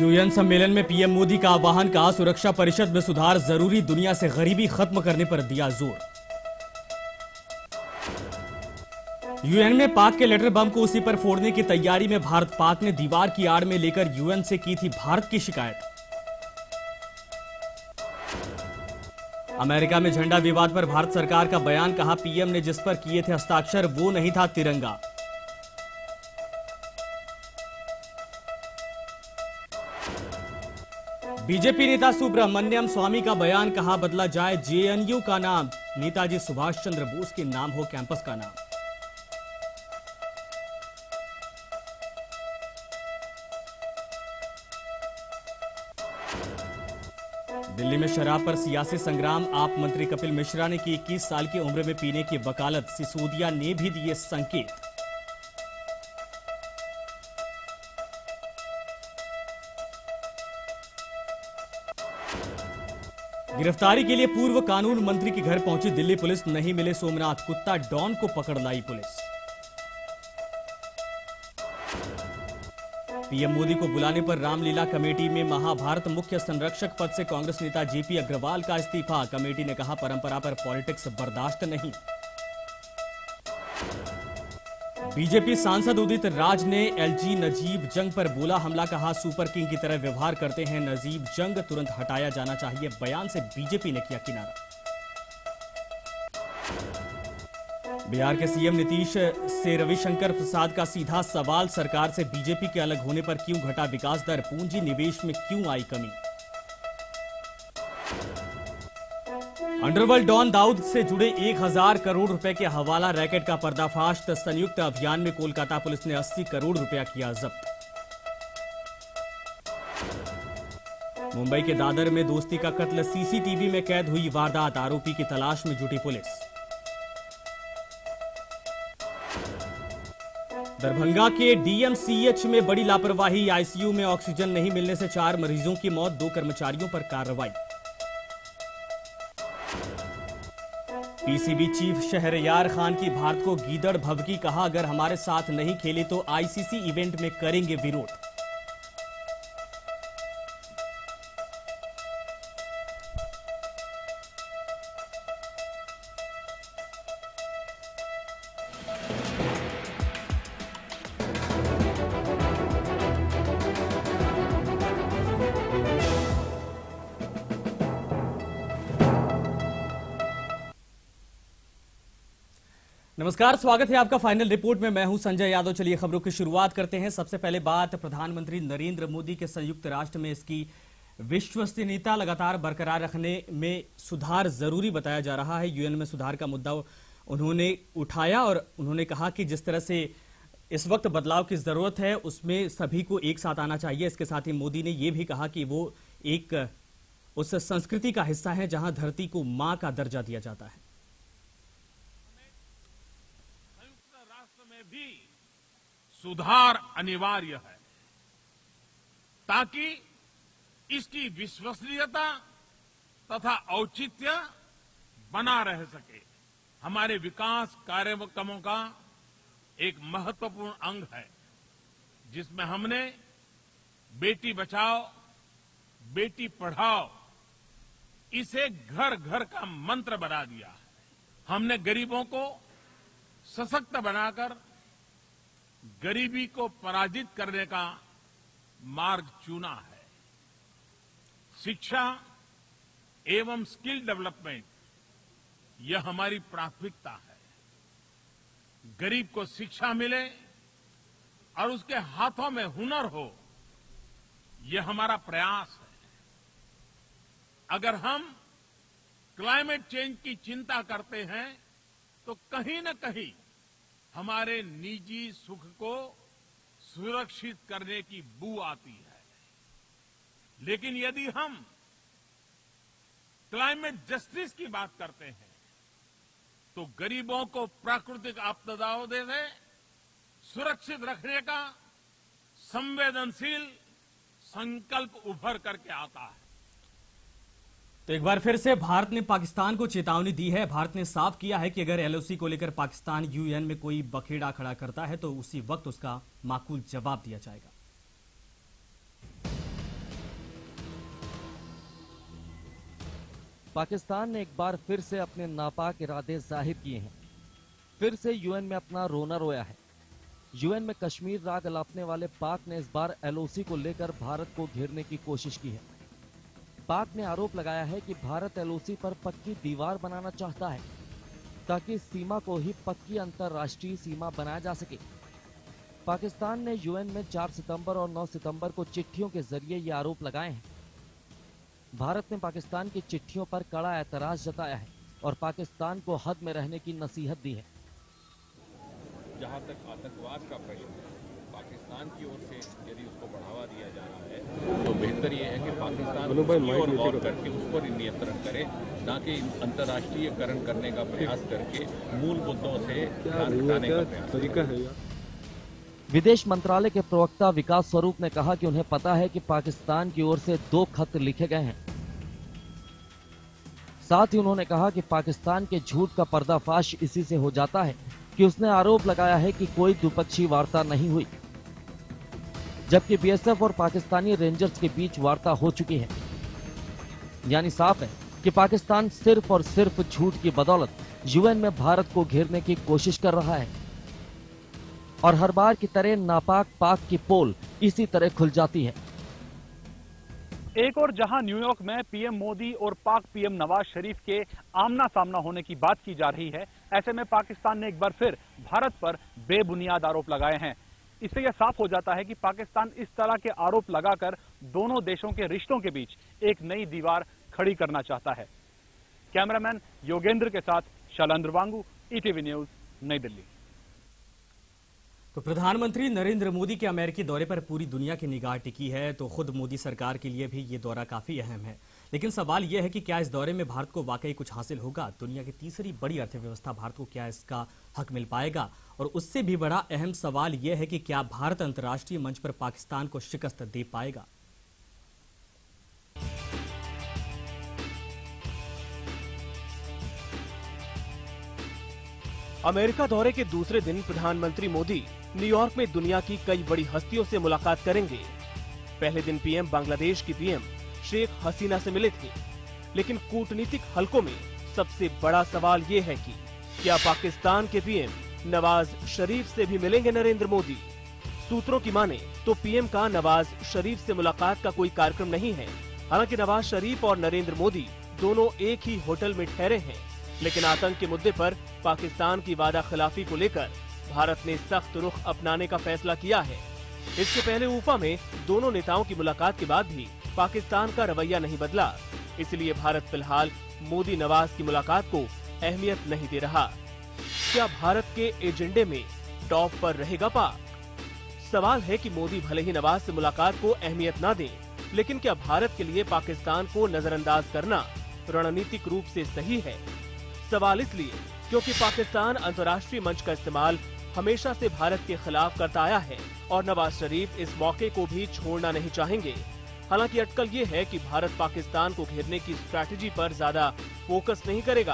UN सम्मेलन में PM Modi का आह्वान, कहा सुरक्षा परिषद में सुधार जरूरी, दुनिया से गरीबी खत्म करने पर दिया जोर। यूएन में पाक के लेटर बम को उसी पर फोड़ने की तैयारी में भारत। पाक ने दीवार की आड़ में लेकर यूएन से की थी भारत की शिकायत। अमेरिका में झंडा विवाद पर भारत सरकार का बयान, कहा पीएम ने जिस पर किए थे हस्ताक्षर वो नहीं था तिरंगा। बीजेपी नेता सुब्रमण्यम स्वामी का बयान, कहा बदला जाए जेएनयू का नाम, नेताजी सुभाष चंद्र बोस के नाम हो कैंपस का नाम। दिल्ली में शराब पर सियासी संग्राम, आप मंत्री कपिल मिश्रा ने की 21 साल की उम्र में पीने की वकालत, सिसोदिया ने भी दिए संकेत। गिरफ्तारी के लिए पूर्व कानून मंत्री के घर पहुंची दिल्ली पुलिस, नहीं मिले सोमनाथ, कुत्ता डॉन को पकड़ लाई पुलिस। पीएम मोदी को बुलाने पर रामलीला कमेटी में महाभारत मुख्य संरक्षक पद से कांग्रेस नेता जेपी अग्रवाल का इस्तीफा, कमेटी ने कहा परंपरा पर पॉलिटिक्स बर्दाश्त नहीं। बीजेपी सांसद उदित राज ने एलजी नजीब जंग पर बोला हमला, कहा सुपर किंग की तरह व्यवहार करते हैं नजीब जंग, तुरंत हटाया जाना चाहिए, बयान से बीजेपी ने किया किनारा। बिहार के सीएम नीतीश से रविशंकर प्रसाद का सीधा सवाल, सरकार से बीजेपी के अलग होने पर क्यों घटा विकास दर, पूंजी निवेश में क्यों आई कमी। अंडरवर्ल्ड डॉन दाऊद से जुड़े 1000 करोड़ रुपए के हवाला रैकेट का पर्दाफाश, संयुक्त अभियान में कोलकाता पुलिस ने 80 करोड़ रुपया किया जब्त। मुंबई के दादर में दोस्ती का कत्ल, सीसीटीवी में कैद हुई वारदात, आरोपी की तलाश में जुटी पुलिस। दरभंगा के डीएमसीएच में बड़ी लापरवाही, आईसीयू में ऑक्सीजन नहीं मिलने से 4 मरीजों की मौत, 2 कर्मचारियों पर कार्रवाई। पीसीबी चीफ शहरयार खान की भारत को गीदड़ भभकी, कहा अगर हमारे साथ नहीं खेले तो आईसीसी इवेंट में करेंगे विरोध। नमस्कार, स्वागत है आपका फाइनल रिपोर्ट में। मैं हूं संजय यादव। चलिए खबरों की शुरुआत करते हैं। सबसे पहले बात प्रधानमंत्री नरेंद्र मोदी के संयुक्त राष्ट्र में इसकी विश्वसनीयता लगातार बरकरार रखने में सुधार जरूरी बताया जा रहा है। यूएन में सुधार का मुद्दा उन्होंने उठाया और उन्होंने कहा कि जिस तरह से इस वक्त बदलाव की जरूरत है उसमें सभी को एक साथ आना चाहिए। इसके साथ ही मोदी ने यह भी कहा कि वो एक उस संस्कृति का हिस्सा है जहां धरती को मां का दर्जा दिया जाता है। सुधार अनिवार्य है ताकि इसकी विश्वसनीयता तथा औचित्य बना रह सके। हमारे विकास कार्यक्रमों का एक महत्वपूर्ण अंग है जिसमें हमने बेटी बचाओ बेटी पढ़ाओ इसे घर घर का मंत्र बना दिया है। हमने गरीबों को सशक्त बनाकर गरीबी को पराजित करने का मार्ग चुना है। शिक्षा एवं स्किल डेवलपमेंट यह हमारी प्राथमिकता है। गरीब को शिक्षा मिले और उसके हाथों में हुनर हो, यह हमारा प्रयास है। अगर हम क्लाइमेट चेंज की चिंता करते हैं तो कहीं न कहीं हमारे निजी सुख को सुरक्षित करने की बू आती है। लेकिन यदि हम क्लाइमेट जस्टिस की बात करते हैं तो गरीबों को प्राकृतिक आपदाओं से सुरक्षित रखने का संवेदनशील संकल्प उभर करके आता है। तो एक बार फिर से भारत ने पाकिस्तान को चेतावनी दी है। भारत ने साफ किया है कि अगर एलओसी को लेकर पाकिस्तान यूएन में कोई बखेड़ा खड़ा करता है तो उसी वक्त उसका माकूल जवाब दिया जाएगा। पाकिस्तान ने एक बार फिर से अपने नापाक इरादे जाहिर किए हैं। फिर से यूएन में अपना रोना रोया है। यूएन में कश्मीर राग अलापने वाले पाक ने इस बार एलओसी को लेकर भारत को घेरने की कोशिश की है। पाक ने आरोप लगाया है कि भारत एलओसी पर पक्की दीवार बनाना चाहता है ताकि सीमा को ही पक्की अंतर्राष्ट्रीय सीमा बनाया जा सके। पाकिस्तान ने यूएन में 4 सितंबर और 9 सितंबर को चिट्ठियों के जरिए ये आरोप लगाए हैं। भारत ने पाकिस्तान की चिट्ठियों पर कड़ा एतराज जताया है और पाकिस्तान को हद में रहने की नसीहत दी है। जहां तक आतंकवाद का प्रश्न है, पाकिस्तान की ओर से यदि उसको बढ़ावा दिया जा रहा है तो बेहतर ये है कि पाकिस्तान उसकी ओर गौर करके उस पर नियंत्रण करे, न कि अंतर्राष्ट्रीयकरण करने का प्रयास करके मूल मुद्दों से ध्यान हटाने का प्रयास करे। विदेश मंत्रालय के प्रवक्ता विकास स्वरूप ने कहा कि उन्हें पता है कि पाकिस्तान की ओर से 2 खत लिखे गए हैं। साथ ही उन्होंने कहा कि पाकिस्तान के झूठ का पर्दाफाश इसी से हो जाता है कि उसने आरोप लगाया है कि कोई द्विपक्षीय वार्ता नहीं हुई, जबकि बीएसएफ और पाकिस्तानी रेंजर्स के बीच वार्ता हो चुकी है। यानी साफ है कि पाकिस्तान सिर्फ और सिर्फ झूठ की बदौलत यूएन में भारत को घेरने की कोशिश कर रहा है और हर बार की तरह नापाक पाक की पोल इसी तरह खुल जाती है। एक और जहां न्यूयॉर्क में पीएम मोदी और पाक पीएम नवाज शरीफ के आमना सामना होने की बात की जा रही है, ऐसे में पाकिस्तान ने एक बार फिर भारत पर बेबुनियाद आरोप लगाए हैं। इससे यह साफ हो जाता है कि पाकिस्तान इस तरह के आरोप लगाकर दोनों देशों के रिश्तों के बीच एक नई दीवार खड़ी करना चाहता है। कैमरामैन योगेंद्र के साथ शैलेंद्र वांगू, ईटीवी न्यूज, नई दिल्ली। तो प्रधानमंत्री नरेंद्र मोदी के अमेरिकी दौरे पर पूरी दुनिया की निगाह टिकी है, तो खुद मोदी सरकार के लिए भी ये दौरा काफी अहम है। लेकिन सवाल यह है कि क्या इस दौरे में भारत को वाकई कुछ हासिल होगा? दुनिया की तीसरी बड़ी अर्थव्यवस्था भारत को क्या इसका हक मिल पाएगा? और उससे भी बड़ा अहम सवाल यह है कि क्या भारत अंतर्राष्ट्रीय मंच पर पाकिस्तान को शिकस्त दे पाएगा? अमेरिका दौरे के दूसरे दिन प्रधानमंत्री मोदी न्यूयॉर्क में दुनिया की कई बड़ी हस्तियों से मुलाकात करेंगे। पहले दिन पीएम बांग्लादेश की पीएम शेख हसीना से मिले थे, लेकिन कूटनीतिक हलकों में सबसे बड़ा सवाल ये है कि क्या पाकिस्तान के पीएम नवाज शरीफ से भी मिलेंगे नरेंद्र मोदी? सूत्रों की माने तो पीएम का नवाज शरीफ से मुलाकात का कोई कार्यक्रम नहीं है। हालांकि नवाज शरीफ और नरेंद्र मोदी दोनों एक ही होटल में ठहरे हैं, लेकिन आतंक के मुद्दे पर पाकिस्तान की वादा खिलाफी को लेकर भारत ने सख्त रुख अपनाने का फैसला किया है। इसके पहले ऊफा में दोनों नेताओं की मुलाकात के बाद भी पाकिस्तान का रवैया नहीं बदला, इसलिए भारत फिलहाल मोदी नवाज की मुलाकात को अहमियत नहीं दे रहा। क्या भारत के एजेंडे में टॉप पर रहेगा पाक? सवाल है कि मोदी भले ही नवाज से मुलाकात को अहमियत न दें, लेकिन क्या भारत के लिए पाकिस्तान को नजरअंदाज करना रणनीतिक रूप से सही है? सवाल इसलिए क्योंकि पाकिस्तान अंतर्राष्ट्रीय मंच का इस्तेमाल हमेशा से भारत के खिलाफ करता आया है और नवाज शरीफ इस मौके को भी छोड़ना नहीं चाहेंगे। हालांकि अटकल ये है कि भारत पाकिस्तान को घेरने की स्ट्रैटेजी पर ज्यादा फोकस नहीं करेगा।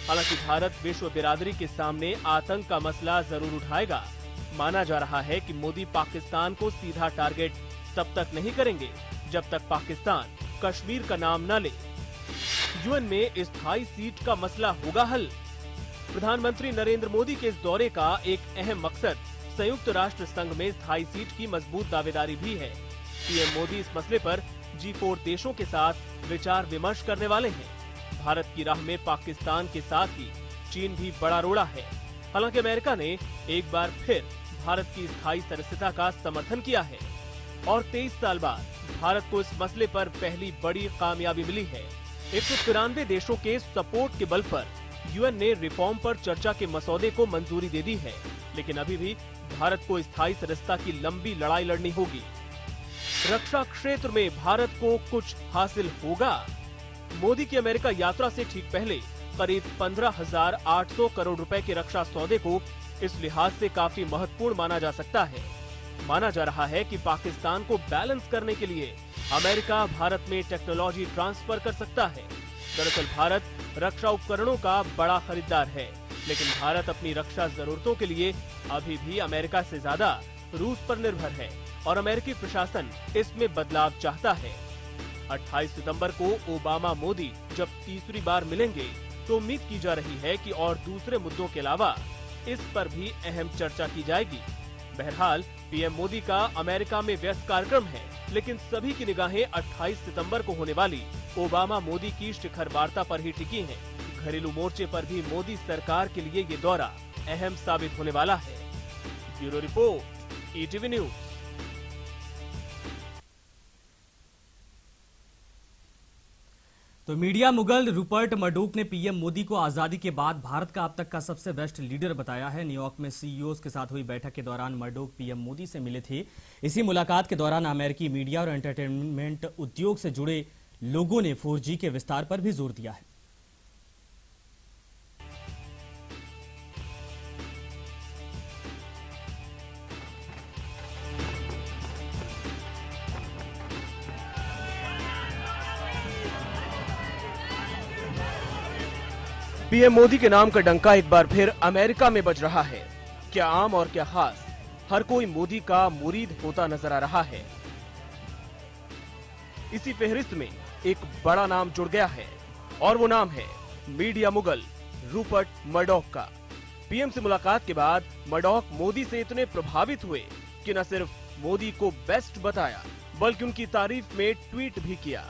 हालांकि भारत विश्व बिरादरी के सामने आतंक का मसला जरूर उठाएगा। माना जा रहा है कि मोदी पाकिस्तान को सीधा टारगेट तब तक नहीं करेंगे जब तक पाकिस्तान कश्मीर का नाम न ले। यूएन में स्थायी सीट का मसला होगा हल। प्रधानमंत्री नरेंद्र मोदी के इस दौरे का एक अहम मकसद संयुक्त राष्ट्र संघ में स्थायी सीट की मजबूत दावेदारी भी है। पीएम मोदी इस मसले पर G4 देशों के साथ विचार विमर्श करने वाले हैं। भारत की राह में पाकिस्तान के साथ ही चीन भी बड़ा रोड़ा है। हालांकि अमेरिका ने एक बार फिर भारत की स्थायी सदस्यता का समर्थन किया है और 23 साल बाद भारत को इस मसले पर पहली बड़ी कामयाबी मिली है। 193 देशों के सपोर्ट के बल पर यूएन ने रिफॉर्म पर चर्चा के मसौदे को मंजूरी दे दी है, लेकिन अभी भी भारत को स्थायी सदस्यता की लंबी लड़ाई लड़नी होगी। रक्षा क्षेत्र में भारत को कुछ हासिल होगा? मोदी की अमेरिका यात्रा से ठीक पहले करीब 15,800 करोड़ रुपए के रक्षा सौदे को इस लिहाज से काफी महत्वपूर्ण माना जा सकता है। माना जा रहा है कि पाकिस्तान को बैलेंस करने के लिए अमेरिका भारत में टेक्नोलॉजी ट्रांसफर कर सकता है। दरअसल भारत रक्षा उपकरणों का बड़ा खरीदार है, लेकिन भारत अपनी रक्षा जरूरतों के लिए अभी भी अमेरिका से ज्यादा रूस पर निर्भर है और अमेरिकी प्रशासन इसमें बदलाव चाहता है। 28 सितंबर को ओबामा मोदी जब तीसरी बार मिलेंगे तो उम्मीद की जा रही है कि और दूसरे मुद्दों के अलावा इस पर भी अहम चर्चा की जाएगी। बहरहाल पीएम मोदी का अमेरिका में व्यस्त कार्यक्रम है, लेकिन सभी की निगाहें 28 सितंबर को होने वाली ओबामा मोदी की शिखर वार्ता पर ही टिकी हैं। घरेलू मोर्चे पर भी मोदी सरकार के लिए ये दौरा अहम साबित होने वाला है। Bureau report, ETV news. तो मीडिया मुगल रूपर्ट मर्डोक ने पीएम मोदी को आजादी के बाद भारत का अब तक का सबसे बेस्ट लीडर बताया है। न्यूयॉर्क में सीईओज के साथ हुई बैठक के दौरान मर्डोक पीएम मोदी से मिले थे। इसी मुलाकात के दौरान अमेरिकी मीडिया और एंटरटेनमेंट उद्योग से जुड़े लोगों ने 4G के विस्तार पर भी जोर दिया है। पीएम मोदी के नाम का डंका एक बार फिर अमेरिका में बज रहा है। क्या आम और क्या खास, हर कोई मोदी का मुरीद होता नजर आ रहा है। इसी फहरिस्त में एक बड़ा नाम जुड़ गया है और वो नाम है मीडिया मुगल रूपर्ट मर्डोक का। पीएम से मुलाकात के बाद मर्डोक मोदी से इतने प्रभावित हुए कि न सिर्फ मोदी को बेस्ट बताया बल्कि उनकी तारीफ में ट्वीट भी किया।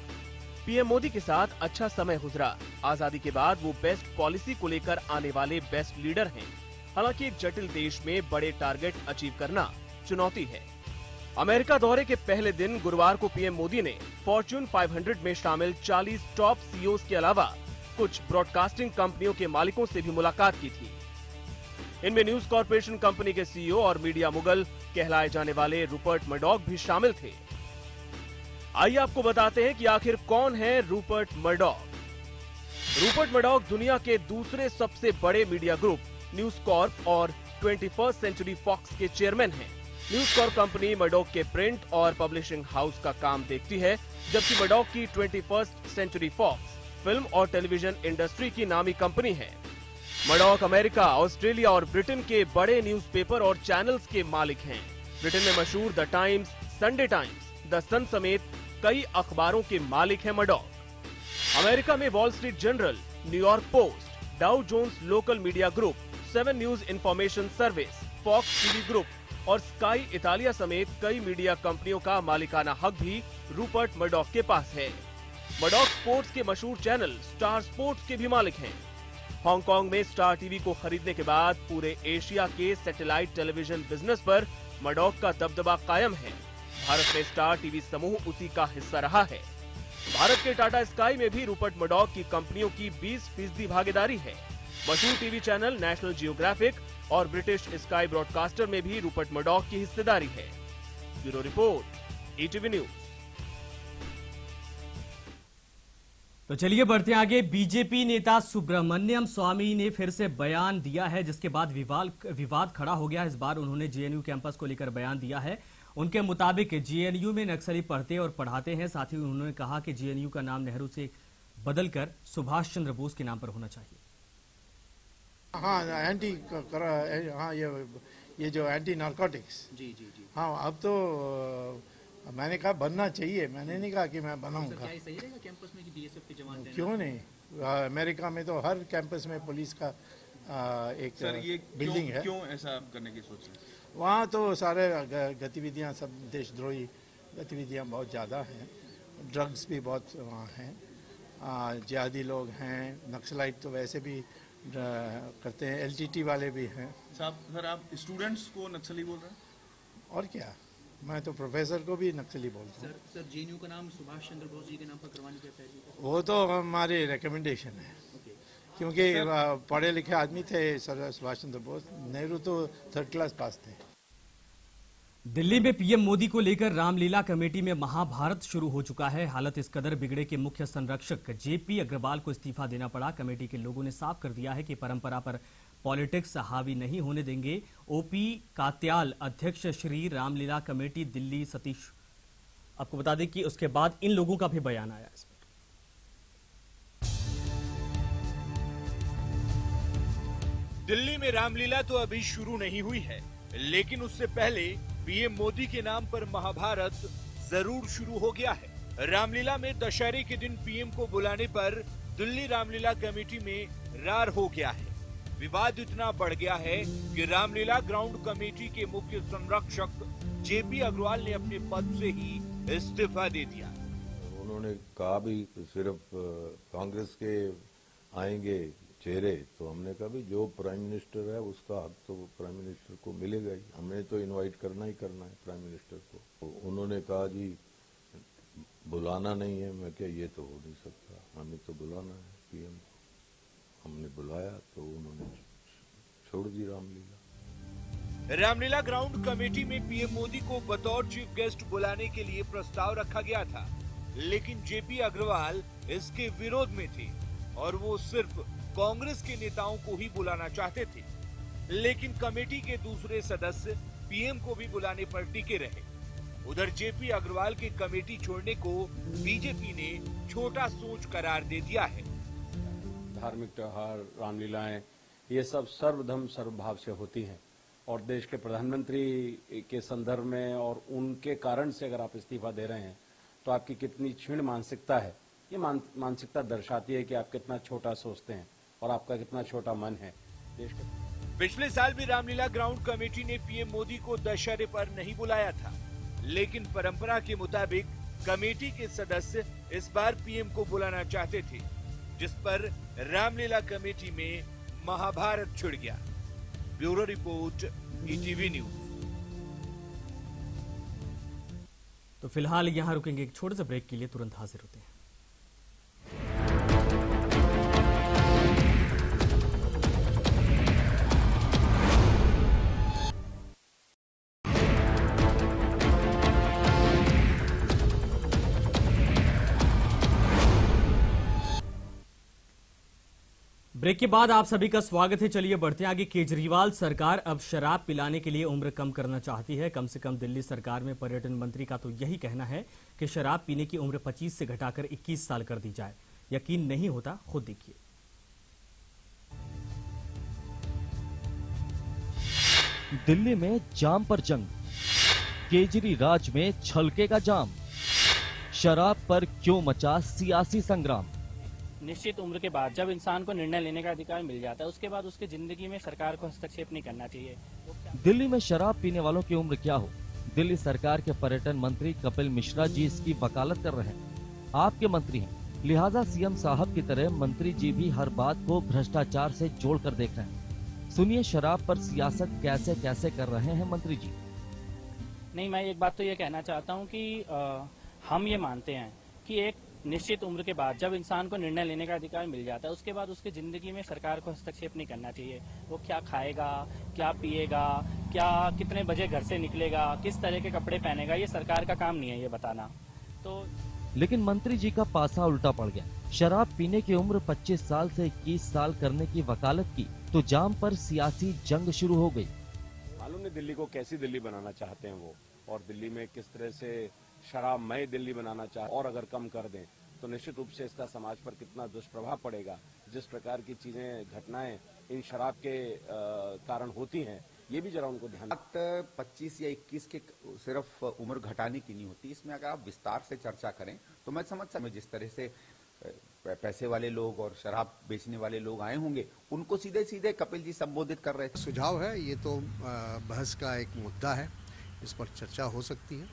पीएम मोदी के साथ अच्छा समय गुजरा। आजादी के बाद वो बेस्ट पॉलिसी को लेकर आने वाले बेस्ट लीडर हैं। हालांकि एक जटिल देश में बड़े टारगेट अचीव करना चुनौती है। अमेरिका दौरे के पहले दिन गुरुवार को पीएम मोदी ने फॉर्च्यून 500 में शामिल 40 टॉप सीईओज के अलावा कुछ ब्रॉडकास्टिंग कंपनियों के मालिकों से भी मुलाकात की थी। इनमें न्यूज कॉर्पोरेशन कंपनी के सीईओ और मीडिया मुगल कहलाए जाने वाले रूपर्ट मर्डोक भी शामिल थे। आइए आपको बताते हैं कि आखिर कौन है रूपर्ट मर्डोक। रूपर्ट मर्डोक दुनिया के दूसरे सबसे बड़े मीडिया ग्रुप न्यूज कॉर्प और 21st सेंचुरी फॉक्स के चेयरमैन हैं। न्यूज कॉर्प कंपनी मर्डोक के प्रिंट और पब्लिशिंग हाउस का काम देखती है, जबकि मर्डोक की 21st सेंचुरी फॉक्स फिल्म और टेलीविजन इंडस्ट्री की नामी कंपनी है। मर्डोक अमेरिका, ऑस्ट्रेलिया और ब्रिटेन के बड़े न्यूज़पेपर और चैनल्स के मालिक हैं। ब्रिटेन में मशहूर the Times, Sunday Times, the Sun समेत कई अखबारों के मालिक हैं मर्डोक। अमेरिका में Wall Street Journal, New York Post, Dow Jones local media group, 7 news information service, Fox TV group और स्काई इटालिया समेत कई मीडिया कंपनियों का मालिकाना हक भी रूपर्ट मर्डोक के पास है। मर्डोक स्पोर्ट्स के मशहूर चैनल स्टार स्पोर्ट्स के भी मालिक हैं। हांगकांग में स्टार टीवी को खरीदने के बाद पूरे एशिया के सैटेलाइट टेलीविजन बिजनेस पर मर्डोक का दबदबा कायम है। भारत में स्टार टीवी समूह उसी का हिस्सा रहा है। भारत के टाटा स्काई में भी रूपर्ट मर्डोक की कंपनियों की 20% भागीदारी है। मशहूर टीवी चैनल नेशनल जियोग्राफिक और ब्रिटिश स्काई ब्रॉडकास्टर में भी रूपर्ट मर्डोक की हिस्सेदारी है। Bureau report, ETV news. तो चलिए बढ़ते हैं आगे। बीजेपी नेता सुब्रमण्यम स्वामी ने फिर से बयान दिया है, जिसके बाद विवाद खड़ा हो गया। इस बार उन्होंने जेएनयू कैंपस को लेकर बयान दिया है। उनके मुताबिक जेएनयू में नक्सली पढ़ते और पढ़ाते हैं। साथ ही उन्होंने कहा कि जेएनयू का नाम नेहरू से बदलकर सुभाष चंद्र बोस के नाम पर होना चाहिए। हाँ, ये जो एंटी नारकोटिक्स, जी, हाँ, अब तो मैंने कहा बनना चाहिए। मैंने नहीं कहा कि मैं बनाऊंगा। क्या सही रहेगा कैंपस में कि बीएसएफ के जवान? क्यों नहीं, अमेरिका में तो हर कैंपस में पुलिस का एक बिल्डिंग है। क्यों ऐसा करने की सोच है? वहाँ तो सारे गतिविधियाँ, सब देशद्रोही गतिविधियाँ बहुत ज़्यादा हैं। ड्रग्स भी बहुत वहाँ हैं। जिहादी लोग हैं। नक्सलाइट तो वैसे भी करते हैं। एलटीटी वाले भी हैं। सर आप स्टूडेंट्स को नक्सली बोल रहे हैं? और क्या, मैं तो प्रोफेसर को भी नक्सली बोलता हूँ। सर जेएनयू का नाम सुभाष चंद्र बोस जी के नाम पर करवाने का पहले वो तो हमारी रिकमेंडेशन है, क्योंकि पढ़े लिखे आदमी थे सर सुभाष चंद्र बोस। नेहरू तो 3rd क्लास पास थे। दिल्ली में पीएम मोदी को लेकर रामलीला कमेटी में महाभारत शुरू हो चुका है। हालत इस कदर बिगड़े कि मुख्य संरक्षक जेपी अग्रवाल को इस्तीफा देना पड़ा। कमेटी के लोगों ने साफ कर दिया है कि परंपरा पर पॉलिटिक्स हावी नहीं होने देंगे। ओपी कात्याल अध्यक्ष श्री रामलीला कमेटी दिल्ली सतीश, आपको बता दें कि उसके बाद इन लोगों का भी बयान आया इस पर। दिल्ली में रामलीला तो अभी शुरू नहीं हुई है, लेकिन उससे पहले पीएम मोदी के नाम पर महाभारत जरूर शुरू हो गया है। रामलीला में दशहरे के दिन पीएम को बुलाने पर दिल्ली रामलीला कमेटी में रार हो गया है। विवाद इतना बढ़ गया है कि रामलीला ग्राउंड कमेटी के मुख्य संरक्षक जेपी अग्रवाल ने अपने पद से ही इस्तीफा दे दिया। उन्होंने कहा भी सिर्फ कांग्रेस के आएंगे चेहरे, तो हमने कहा भी जो प्राइम मिनिस्टर है उसका हक तो प्राइम मिनिस्टर को मिलेगा ही, हमें तो इनवाइट करना ही करना है प्राइम मिनिस्टर को। तो उन्होंने कहा जी बुलाना नहीं है। मैं क्या, ये तो हो नहीं सकता, हमें तो बुलाना है पीएम को। हमने बुलाया तो उन्होंने छोड़ दी रामलीला। रामलीला ग्राउंड कमेटी में पीएम मोदी को बतौर चीफ गेस्ट बुलाने के लिए प्रस्ताव रखा गया था, लेकिन जेपी अग्रवाल इसके विरोध में थे और वो सिर्फ कांग्रेस के नेताओं को ही बुलाना चाहते थे। लेकिन कमेटी के दूसरे सदस्य पीएम को भी बुलाने पर टिके रहे। उधर जेपी अग्रवाल के कमेटी छोड़ने को बीजेपी ने छोटा सोच करार दे दिया है। धार्मिक त्योहार, रामलीलाएं, ये सब सर्वधर्म सर्वभाव से होती हैं और देश के प्रधानमंत्री के संदर्भ में और उनके कारण से अगर आप इस्तीफा दे रहे हैं तो आपकी कितनी क्षीण मानसिकता है। ये मानसिकता दर्शाती है कि आप कितना छोटा सोचते हैं और आपका कितना छोटा मन है देश के। पिछले साल भी रामलीला ग्राउंड कमेटी ने पीएम मोदी को दशहरे पर नहीं बुलाया था, लेकिन परंपरा के मुताबिक कमेटी के सदस्य इस बार पीएम को बुलाना चाहते थे, जिस पर रामलीला कमेटी में महाभारत छिड़ गया। Bureau report, ETV news. तो फिलहाल यहां रुकेंगे एक छोटे से ब्रेक के लिए, तुरंत हाजिर होते हैं। ब्रेक के बाद आप सभी का स्वागत है। चलिए बढ़ते हैं आगे। केजरीवाल सरकार अब शराब पिलाने के लिए उम्र कम करना चाहती है। कम से कम दिल्ली सरकार में पर्यटन मंत्री का तो यही कहना है कि शराब पीने की उम्र 25 से घटाकर 21 साल कर दी जाए। यकीन नहीं होता, खुद देखिए। दिल्ली में जाम पर जंग, केजरी राज में छलकेगा जाम। शराब पर क्यों मचा सियासी संग्राम। निश्चित उम्र के बाद जब इंसान को निर्णय लेने का अधिकार मिल जाता है, उसके बाद उसकी जिंदगी में सरकार को हस्तक्षेप नहीं करना चाहिए। दिल्ली में शराब पीने वालों की उम्र क्या हो, दिल्ली सरकार के पर्यटन मंत्री कपिल मिश्रा जी इसकी वकालत कर रहे हैं। आपके मंत्री हैं, लिहाजा सीएम साहब की तरह मंत्री जी भी हर बात को भ्रष्टाचार से जोड़कर देख रहे हैं। सुनिए शराब पर सियासत कैसे कैसे कर रहे हैं मंत्री जी। नहीं, मैं एक बात तो ये कहना चाहता हूँ कि हम ये मानते हैं कि एक निश्चित उम्र के बाद जब इंसान को निर्णय लेने का अधिकार मिल जाता है, उसके बाद उसकी जिंदगी में सरकार को हस्तक्षेप नहीं करना चाहिए। वो क्या खाएगा, क्या पिएगा, क्या कितने बजे घर से निकलेगा, किस तरह के कपड़े पहनेगा, ये सरकार का काम नहीं है ये बताना। तो लेकिन मंत्री जी का पासा उल्टा पड़ गया। शराब पीने की उम्र 25 साल से 21 साल करने की वकालत की तो जाम पर सियासी जंग शुरू हो गई। मालूम नहीं दिल्ली को कैसी दिल्ली बनाना चाहते हैं वो, और दिल्ली में किस तरह से शराबमय दिल्ली बनाना चाहते, और अगर कम कर दें तो निश्चित रूप से इसका समाज पर कितना दुष्प्रभाव पड़ेगा। जिस प्रकार की चीजें, घटनाएं इन शराब के कारण होती हैं, ये भी जरा उनको ध्यान। 25 या 21 के सिर्फ उम्र घटाने की नहीं होती, इसमें अगर आप विस्तार से चर्चा करें तो मैं समझ सकता हूं जिस तरह से पैसे वाले लोग और शराब बेचने वाले लोग आए होंगे, उनको सीधे सीधे कपिल जी संबोधित कर रहे थे। सुझाव है, ये तो बहस का एक मुद्दा है, इस पर चर्चा हो सकती है,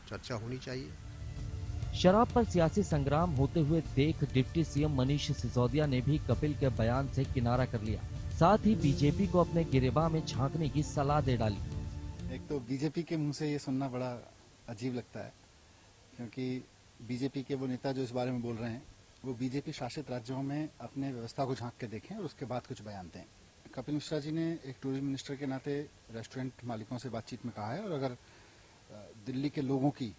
चर्चा होनी चाहिए। शराब पर सियासी संग्राम होते हुए देख डिप्टी सीएम मनीष सिसोदिया ने भी कपिल के बयान से किनारा कर लिया। साथ ही बीजेपी को अपने गिरेबान में झांकने की सलाह दे डाली। एक तो बीजेपी के मुंह से ये सुनना बड़ा अजीब लगता है, क्योंकि बीजेपी के वो नेता जो इस बारे में बोल रहे हैं वो बीजेपी शासित राज्यों में अपने व्यवस्था को झांक के देखें और उसके बाद कुछ बयान दें। कपिल मिश्रा जी ने एक टूरिज्म मिनिस्टर के नाते रेस्टोरेंट मालिकों से बातचीत में कहा है, और अगर दिल्ली के लोगों की,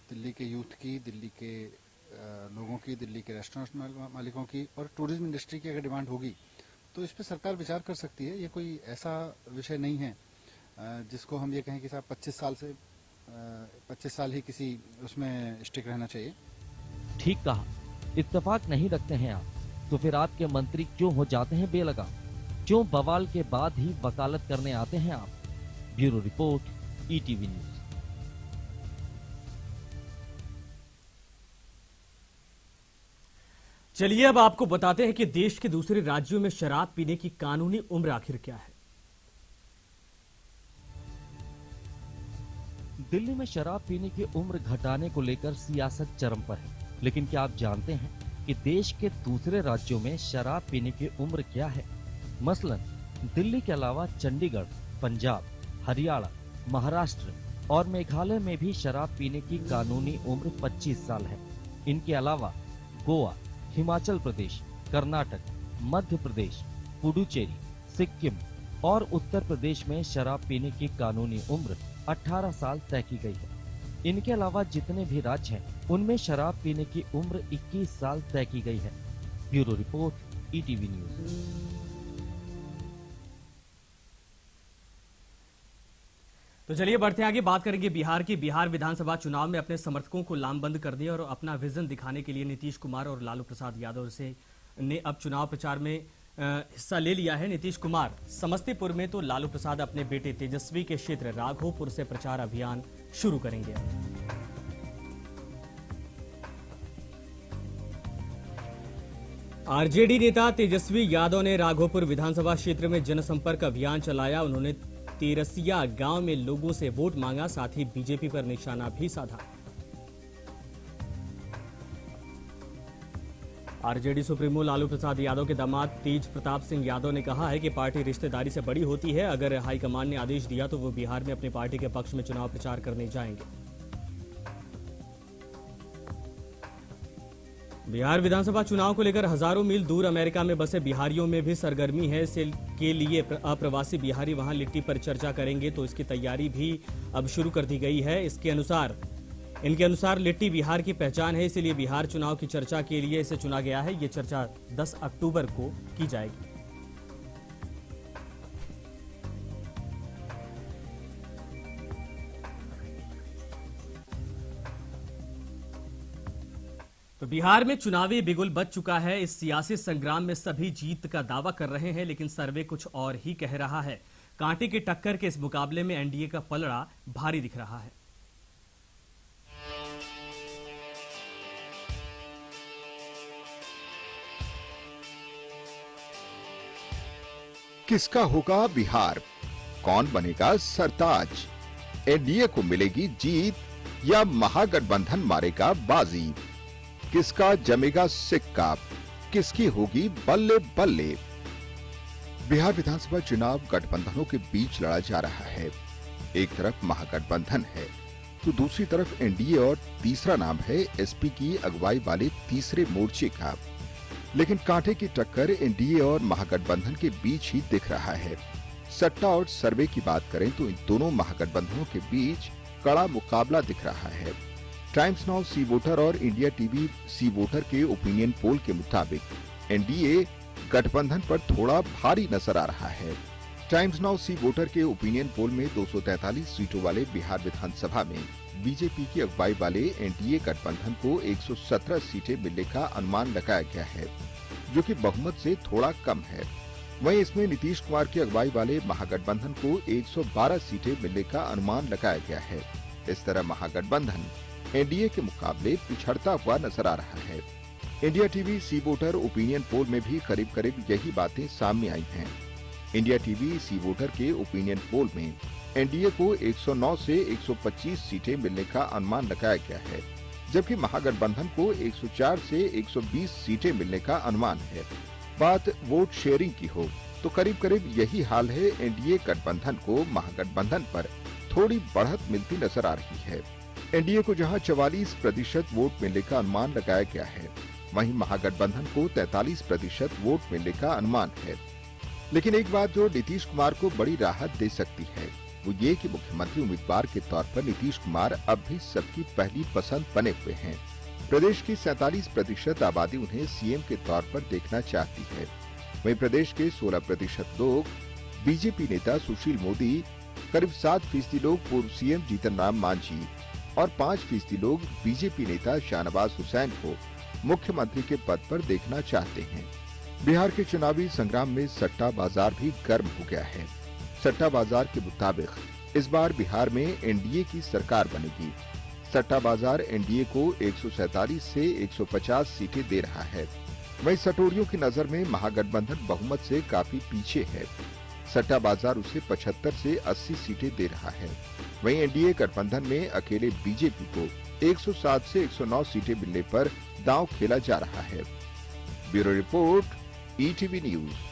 दिल्ली के यूथ की, दिल्ली के लोगों की, दिल्ली के रेस्टोरेंट मालिकों की और टूरिज्म इंडस्ट्री की अगर डिमांड होगी तो इस पर सरकार विचार कर सकती है। ये कोई ऐसा विषय नहीं है जिसको हम ये कहें कि साहब 25 साल ही किसी उसमें स्टिक रहना चाहिए। ठीक कहा, इत्तेफाक नहीं रखते हैं आप, तो फिर आपके मंत्री क्यों हो जाते हैं बेलगाम? क्यों बवाल के बाद ही वकालत करने आते हैं आप? Bureau report, ETV news. चलिए अब आपको बताते हैं कि देश के दूसरे राज्यों में शराब पीने की कानूनी उम्र आखिर क्या है। दिल्ली में शराब पीने की उम्र घटाने को लेकर सियासत चरम पर है, लेकिन क्या आप जानते हैं कि देश के दूसरे राज्यों में शराब पीने की उम्र क्या है? मसलन दिल्ली के अलावा चंडीगढ़, पंजाब, हरियाणा, महाराष्ट्र और मेघालय में भी शराब पीने की कानूनी उम्र 25 साल है। इनके अलावा गोवा, हिमाचल प्रदेश, कर्नाटक, मध्य प्रदेश, पुडुचेरी, सिक्किम और उत्तर प्रदेश में शराब पीने की कानूनी उम्र 18 साल तय की गई है। इनके अलावा जितने भी राज्य हैं, उनमें शराब पीने की उम्र 21 साल तय की गई है। Bureau report, ETV news. तो चलिए बढ़ते आगे, बात करेंगे बिहार की। बिहार विधानसभा चुनाव में अपने समर्थकों को लामबंद करने और अपना विजन दिखाने के लिए नीतीश कुमार और लालू प्रसाद यादव ने अब चुनाव प्रचार में हिस्सा ले लिया है। नीतीश कुमार समस्तीपुर में तो लालू प्रसाद अपने बेटे तेजस्वी के क्षेत्र राघोपुर से प्रचार अभियान शुरू करेंगे। आरजेडी नेता तेजस्वी यादव ने राघोपुर विधानसभा क्षेत्र में जनसंपर्क अभियान चलाया। उन्होंने तेरसिया गांव में लोगों से वोट मांगा, साथ ही बीजेपी पर निशाना भी साधा। आरजेडी सुप्रीमो लालू प्रसाद यादव के दामाद तेज प्रताप सिंह यादव ने कहा है कि पार्टी रिश्तेदारी से बड़ी होती है। अगर हाईकमान ने आदेश दिया तो वो बिहार में अपनी पार्टी के पक्ष में चुनाव प्रचार करने जाएंगे। बिहार विधानसभा चुनाव को लेकर हजारों मील दूर अमेरिका में बसे बिहारियों में भी सरगर्मी है। इसके लिए अप्रवासी बिहारी वहां लिट्टी पर चर्चा करेंगे, तो इसकी तैयारी भी अब शुरू कर दी गई है। इनके अनुसार लिट्टी बिहार की पहचान है, इसलिए बिहार चुनाव की चर्चा के लिए इसे चुना गया है। ये चर्चा 10 अक्टूबर को की जाएगी। तो बिहार में चुनावी बिगुल बज चुका है। इस सियासी संग्राम में सभी जीत का दावा कर रहे हैं, लेकिन सर्वे कुछ और ही कह रहा है। कांटे की टक्कर के इस मुकाबले में एनडीए का पलड़ा भारी दिख रहा है। किसका होगा बिहार? कौन बनेगा सरताज? एनडीए को मिलेगी जीत या महागठबंधन मारेगा बाजी? किसका जमेगा सिक्का? किसकी होगी बल्ले बल्ले? बिहार विधानसभा चुनाव गठबंधनों के बीच लड़ा जा रहा है। एक तरफ महागठबंधन है तो दूसरी तरफ एनडीए और तीसरा नाम है एसपी की अगुवाई वाले तीसरे मोर्चे का। लेकिन कांटे की टक्कर एनडीए और महागठबंधन के बीच ही दिख रहा है। सट्टा और सर्वे की बात करें तो इन दोनों महागठबंधनों के बीच कड़ा मुकाबला दिख रहा है। टाइम्स नाउ सी वोटर और इंडिया टीवी सी वोटर के ओपिनियन पोल के मुताबिक एनडीए गठबंधन पर थोड़ा भारी नजर आ रहा है। टाइम्स नाउ सी वोटर के ओपिनियन पोल में 243 सीटों वाले बिहार विधानसभा में बीजेपी की अगुवाई वाले एनडीए गठबंधन को 117 सीटें मिलने का अनुमान लगाया गया है, जो कि बहुमत से थोड़ा कम है। वहीं इसमें नीतीश कुमार की अगुवाई वाले महागठबंधन को 112 सीटें मिलने का अनुमान लगाया गया है। इस तरह महागठबंधन एनडीए के मुकाबले पिछड़ता हुआ नजर आ रहा है। India TV C voter opinion poll में भी करीब करीब यही बातें सामने आई हैं। इंडिया टीवी सी वोटर के ओपिनियन पोल में एनडीए को 109 से 125 सीटें मिलने का अनुमान लगाया गया है, जबकि महागठबंधन को 104 से 120 सीटें मिलने का अनुमान है। बात वोट शेयरिंग की हो तो करीब करीब यही हाल है। एनडीए गठबंधन को महागठबंधन पर थोड़ी बढ़त मिलती नजर आ रही है। एनडीए को जहां 44% वोट मिलने का अनुमान लगाया गया है, वहीं महागठबंधन को 43% वोट मिलने का अनुमान है। लेकिन एक बात जो नीतीश कुमार को बड़ी राहत दे सकती है वो ये कि मुख्यमंत्री उम्मीदवार के तौर पर नीतीश कुमार अब भी सबकी पहली पसंद बने हुए हैं। प्रदेश की 47% आबादी उन्हें सीएम के तौर पर देखना चाहती है। वहीं प्रदेश के 16% लोग बीजेपी नेता सुशील मोदी, करीब 7% लोग पूर्व सीएम जीतन राम मांझी और 5% लोग बीजेपी नेता शाहनवाज हुसैन को मुख्यमंत्री के पद पर देखना चाहते हैं। बिहार के चुनावी संग्राम में सट्टा बाजार भी गर्म हो गया है। सट्टा बाजार के मुताबिक इस बार बिहार में एनडीए की सरकार बनेगी। सट्टा बाजार एनडीए को 147 से 150 सीटें दे रहा है। वहीं सटोरियों की नजर में महागठबंधन बहुमत से काफी पीछे है। सट्टा बाजार उसे 75 से 80 सीटें दे रहा है। वहीं एनडीए गठबंधन में अकेले बीजेपी को 107 से 109 सीटें मिलने पर दांव खेला जा रहा है। Bureau report, ETV news.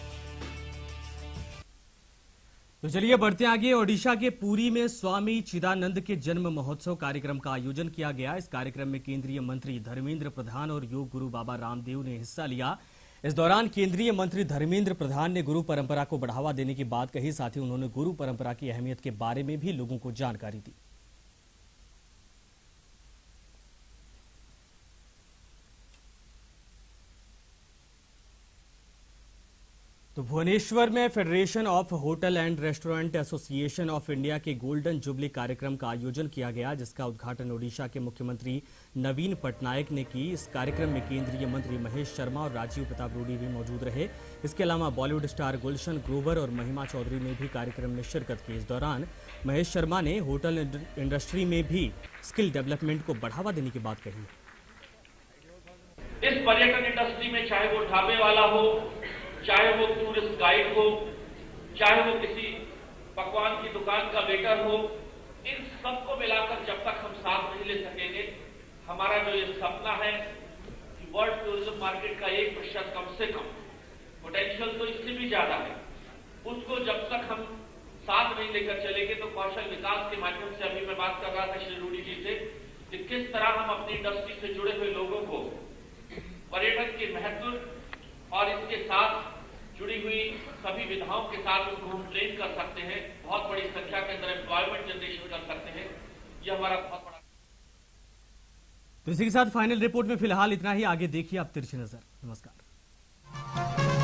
तो चलिए बढ़ते आगे। ओडिशा के पुरी में स्वामी चिदानंद के जन्म महोत्सव कार्यक्रम का आयोजन किया गया। इस कार्यक्रम में केंद्रीय मंत्री धर्मेंद्र प्रधान और योग गुरु बाबा रामदेव ने हिस्सा लिया। इस दौरान केंद्रीय मंत्री धर्मेंद्र प्रधान ने गुरु परंपरा को बढ़ावा देने की बात कही। साथ ही उन्होंने गुरु परंपरा की अहमियत के बारे में भी लोगों को जानकारी दी। तो भुवनेश्वर में federation of hotel and restaurant association of India के गोल्डन जुबली कार्यक्रम का आयोजन किया गया, जिसका उद्घाटन ओडिशा के मुख्यमंत्री नवीन पटनायक ने की। इस कार्यक्रम में केंद्रीय मंत्री महेश शर्मा और राजीव प्रताप रूडी भी मौजूद रहे। इसके अलावा बॉलीवुड स्टार गुलशन ग्रोवर और महिमा चौधरी ने भी कार्यक्रम में शिरकत की। इस दौरान महेश शर्मा ने होटल इंडस्ट्री में भी स्किल डेवलपमेंट को बढ़ावा देने की बात कही। इस पर्यटन इंडस्ट्री में चाहे वो ढाबे वाला हो, चाहे वो टूरिस्ट गाइड हो, चाहे वो किसी पकवान की दुकान का वेटर हो, इन सबको मिलाकर जब तक हम साथ नहीं ले सकेंगे, हमारा जो ये सपना है कि वर्ल्ड टूरिज्म मार्केट का 1% कम से कम, पोटेंशियल तो इससे भी ज्यादा है, उसको जब तक हम साथ नहीं लेकर चलेंगे तो कौशल विकास के माध्यम से, अभी मैं बात कर रहा था श्री रूडी जी से, कि किस तरह हम अपनी इंडस्ट्री से जुड़े हुए लोगों को पर्यटन के महत्व और इसके साथ जुड़ी हुई सभी विधाओं के साथ उनको हम ट्रेन कर सकते हैं, बहुत बड़ी संख्या के अंदर एम्प्लॉयमेंट जनरेशन कर सकते हैं। यह हमारा बहुत बड़ा। तो इसी के साथ फाइनल रिपोर्ट में फिलहाल इतना ही। आगे देखिए आप तिरछी नजर। नमस्कार।